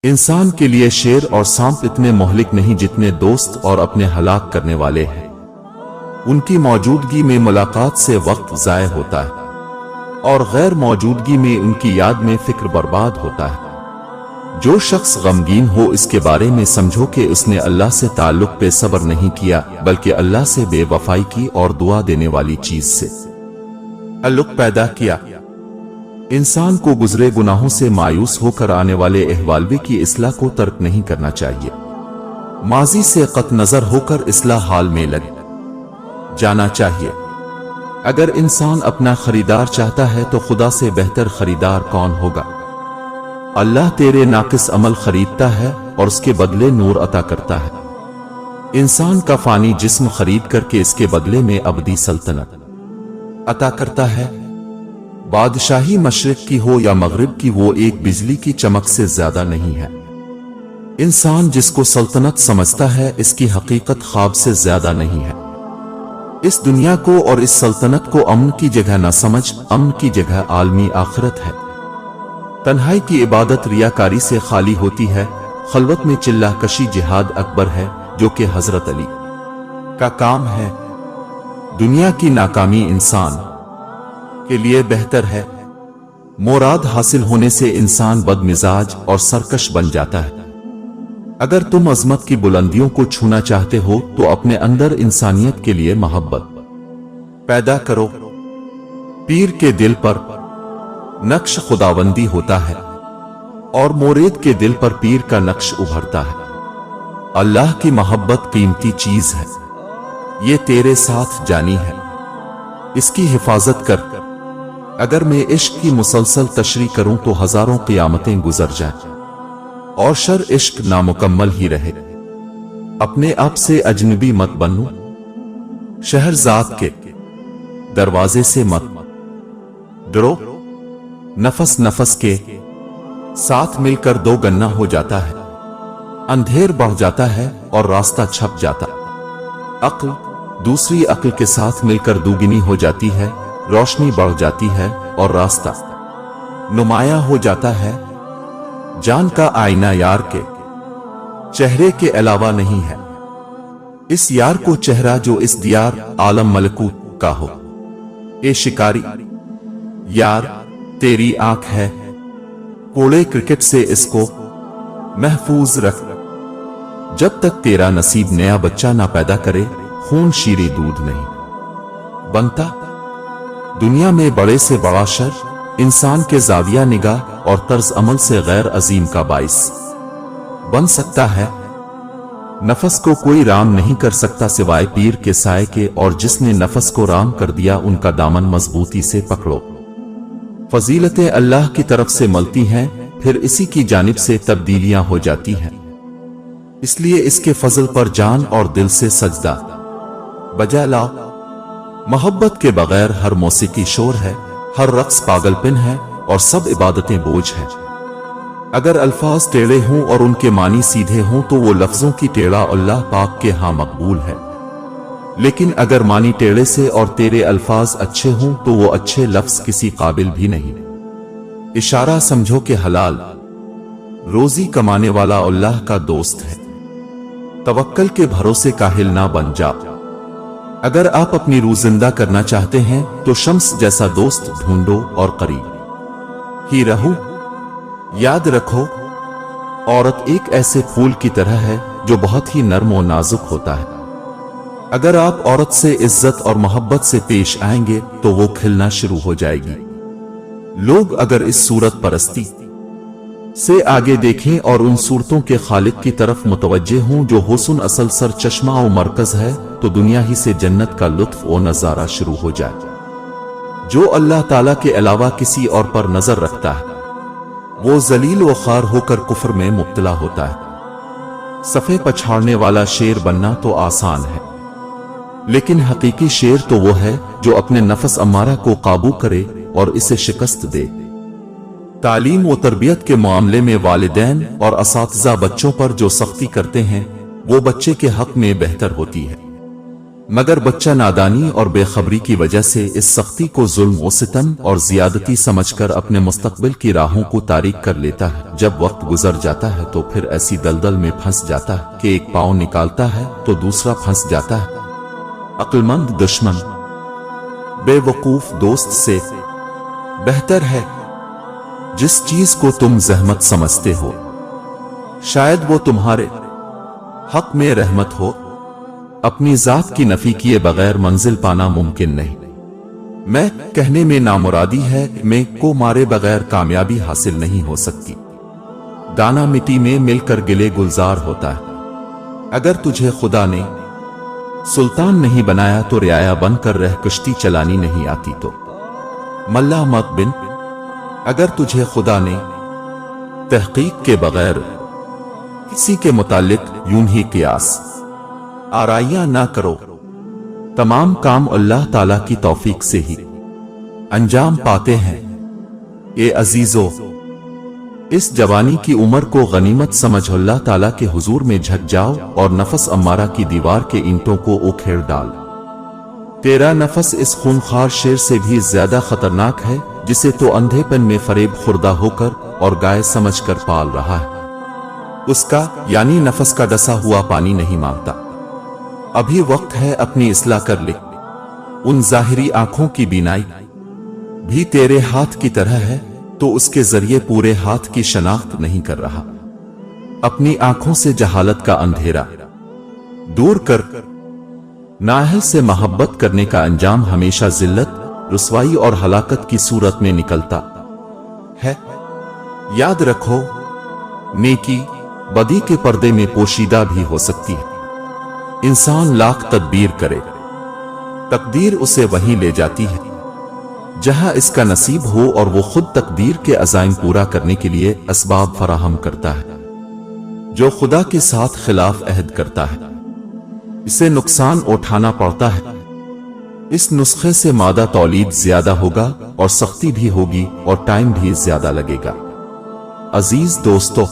इंसान के लिए शेर और सांप इतने मोहलिक नहीं जितने दोस्त और अपने हलाक करने वाले हैं। उनकी मौजूदगी में मुलाकात से वक्त ज़ाय होता है और गैर मौजूदगी में उनकी याद में फिक्र बर्बाद होता है। जो शख्स गमगीन हो इसके बारे में समझो कि उसने अल्लाह से ताल्लुक पे सब्र नहीं किया बल्कि अल्लाह से बेवफाई की और दुआ देने वाली चीज से ताल्लुक पैदा किया। इंसान को गुजरे गुनाहों से मायूस होकर आने वाले अहवालवी की इस्लाह को तर्क नहीं करना चाहिए। माजी से कत नजर होकर इस्लाह हाल में लग जाना चाहिए। अगर इंसान अपना खरीदार चाहता है तो खुदा से बेहतर खरीदार कौन होगा। अल्लाह तेरे नाकिस अमल खरीदता है और उसके बदले नूर अता करता है। इंसान का फानी जिस्म खरीद करके इसके बदले में अबदी सल्तनत अता करता है। बादशाही मशरिक की हो या मगरिब की, वो एक बिजली की चमक से ज्यादा नहीं है। इंसान जिसको सल्तनत समझता है इसकी हकीकत ख्वाब से ज्यादा नहीं है। इस दुनिया को और इस सल्तनत को अमन की जगह न समझ, अमन की जगह आलमी आखिरत है। तन्हाई की इबादत रियाकारी से खाली होती है। खलवत में चिल्ला कशी जिहाद अकबर है जो कि हजरत अली का काम है। दुनिया की नाकामी इंसान के लिए बेहतर है। मुराद हासिल होने से इंसान बदमिजाज और सरकश बन जाता है। अगर तुम अजमत की बुलंदियों को छूना चाहते हो तो अपने अंदर इंसानियत के लिए मोहब्बत पैदा करो। पीर के दिल पर नक्श खुदावंदी होता है और मुरीद के दिल पर पीर का नक्श उभरता है। अल्लाह की मोहब्बत कीमती चीज है, ये तेरे साथ जानी है, इसकी हिफाजत कर। अगर मैं इश्क की मुसलसल तशरीह करूं तो हजारों क़ियामतें गुजर जाएं और शर इश्क नामुकम्मल ही रहे। अपने आप से अजनबी मत बनो, शहरजाद के दरवाजे से मत डरो। नफस नफस के साथ मिलकर दो गन्ना हो जाता है, अंधेर बढ़ जाता है और रास्ता छप जाता। अक्ल दूसरी अक्ल के साथ मिलकर दुगनी हो जाती है, रोशनी बढ़ जाती है और रास्ता नुमाया हो जाता है। जान का आईना यार के चेहरे के अलावा नहीं है। इस यार को चेहरा जो इस दियार आलम मलकूत का हो। ए शिकारी यार तेरी आंख है, कोड़े क्रिकेट से इसको महफूज रख। जब तक तेरा नसीब नया बच्चा ना पैदा करे खून शीरे दूध नहीं बनता। दुनिया में बड़े से बड़ा शर इंसान के जाविया निगाह और तर्ज अमल से गैर अजीम का बाइस बन सकता है। नफस को कोई राम नहीं कर सकता सिवाय पीर के साए के, और जिसने नफस को राम कर दिया उनका दामन मजबूती से पकड़ो। फजीलतें अल्लाह की तरफ से मिलती हैं, फिर इसी की जानिब से तब्दीलियां हो जाती हैं। इसलिए इसके फजल पर जान और दिल से सजदा बजा लाओ। मोहब्बत के बगैर हर मौसीकी शोर है, हर रक्स पागलपन है और सब इबादतें बोझ हैं। अगर अल्फाज टेढ़े हों और उनके मानी सीधे हों तो वो लफ्जों की टेढ़ा अल्लाह पाक के यहाँ मकबूल है। लेकिन अगर मानी टेढ़े से और तेरे अल्फाज अच्छे हों तो वो अच्छे लफ्ज किसी काबिल भी नहीं। इशारा समझो कि हलाल रोजी कमाने वाला अल्लाह का दोस्त है। तवक्कल के भरोसे काहिल ना बन जाओ। अगर आप अपनी रूह जिंदा करना चाहते हैं तो शम्स जैसा दोस्त ढूंढो और करीब ही रहो। याद रखो, औरत एक ऐसे फूल की तरह है जो बहुत ही नर्म और नाजुक होता है। अगर आप औरत से इज्जत और मोहब्बत से पेश आएंगे तो वो खिलना शुरू हो जाएगी। लोग अगर इस सूरत परस्ती से आगे देखें और उन सूरतों के खालिक की तरफ मुतवज्जे हों जो हुस्न असल सर चश्मा और मरकज है, तो दुनिया ही से जन्नत का लुत्फ और नजारा शुरू हो जाए। जो अल्लाह ताला के अलावा किसी और पर नजर रखता है वो जलील व खार होकर कुफ्र में मुब्तला होता है। सफ़े पछाड़ने वाला शेर बनना तो आसान है, लेकिन हकीकी शेर तो वो है जो अपने नफस अम्मारा को काबू करे और इसे शिकस्त दे। तालीम व तरबियत के मामले में वालिदैन और असातिज़ा बच्चों पर जो सख्ती करते हैं वो बच्चे के हक में बेहतर होती है। مگر بچہ نادانی اور بے خبری کی وجہ سے اس سختی کو ظلم و ستم اور زیادتی سمجھ کر اپنے مستقبل کی راہوں کو تاریک کر لیتا ہے۔ جب وقت گزر جاتا ہے تو پھر ایسی دلدل میں پھنس جاتا ہے کہ ایک پاؤں نکالتا ہے تو دوسرا پھنس جاتا ہے۔ عقل مند دشمن بے وقوف دوست سے بہتر ہے۔ جس چیز کو تم زحمت سمجھتے ہو شاید وہ تمہارے حق میں رحمت ہو۔ اپنی ذات کی نفی کیے بغیر منزل پانا ممکن نہیں۔ میں کہنے میں نامرادی ہے میں کو مارے بغیر کامیابی حاصل نہیں ہو سکتی۔ دانا مٹی میں مل کر گلے گلزار ہوتا ہے۔ اگر تجھے خدا نے سلطان نہیں بنایا تو رعایا بن کر رہ، کشتی چلانی نہیں آتی تو ملا مت بن۔ اگر تجھے خدا نے تحقیق کے بغیر کسی کے متعلق یوں ہی قیاس آرائیاں نہ کرو۔ تمام کام اللہ تعالیٰ کی توفیق سے ہی انجام پاتے ہیں۔ اے عزیزو، اس جوانی کی عمر کو غنیمت سمجھ اللہ تعالیٰ کے حضور میں جھک جاؤ اور نفس امارہ کی دیوار کے اینٹوں کو اکھیڑ ڈال۔ تیرا نفس اس خونخوار شیر سے بھی زیادہ خطرناک ہے جسے تو اندھے پن میں فریب خوردہ ہو کر اور گائے سمجھ کر پال رہا ہے۔ اس کا یعنی نفس کا ڈسا ہوا پانی نہیں مانگتا۔ ابھی وقت ہے اپنی اصلاح کر لے۔ ان ظاہری آنکھوں کی بینائی بھی تیرے ہاتھ کی طرح ہے تو اس کے ذریعے پورے ہاتھ کی شناخت نہیں کر رہا۔ اپنی آنکھوں سے جہالت کا اندھیرا دور کر۔ نااہل سے محبت کرنے کا انجام ہمیشہ ذلت، رسوائی اور ہلاکت کی صورت میں نکلتا ہے۔ یاد رکھو، نیکی بدی کے پردے میں پوشیدہ بھی ہو سکتی ہے۔ انسان لاکھ تدبیر کرے، تقدیر اسے وہیں لے جاتی ہے جہاں اس کا نصیب ہو، اور وہ خود تقدیر کے عزائم پورا کرنے کے لیے اسباب فراہم کرتا ہے۔ جو خدا کے ساتھ خلاف عہد کرتا ہے اسے نقصان اٹھانا پڑتا ہے۔ اس نسخے سے مادہ تولید زیادہ ہوگا اور سختی بھی ہوگی اور ٹائم بھی زیادہ لگے گا۔ عزیز دوستو،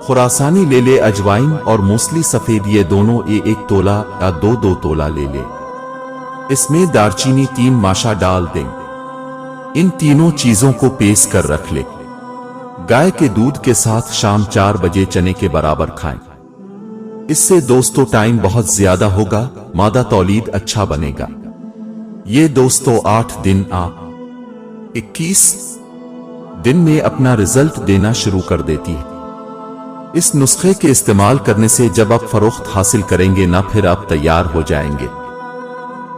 خراسانی لے لے اجوائن اور موسلی سفید، یہ دونوں ایک تولہ یا دو تولہ لے لے۔ اس میں دارچینی 3 ماشا ڈال دیں۔ ان تینوں چیزوں کو پیس کر رکھ لے۔ گائے کے دودھ کے ساتھ شام 4 بجے چنے کے برابر کھائیں۔ اس سے دوستو ٹائم بہت زیادہ ہوگا، مادہ تولید اچھا بنے گا۔ یہ دوستو 8 دن 21 دن میں اپنا رزلٹ دینا شروع کر دیتی ہے۔ اس نسخے کے استعمال کرنے سے جب آپ فروخت حاصل کریں گے نہ پھر آپ تیار ہو جائیں گے۔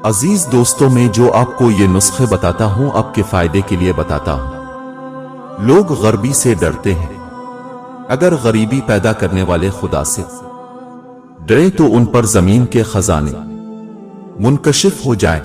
عزیز دوستوں، میں جو آپ کو یہ نسخے بتاتا ہوں آپ کے فائدے کے لیے بتاتا ہوں۔ لوگ غربی سے ڈرتے ہیں۔ اگر غریبی پیدا کرنے والے خدا سے ڈرے تو ان پر زمین کے خزانے منکشف ہو جائیں۔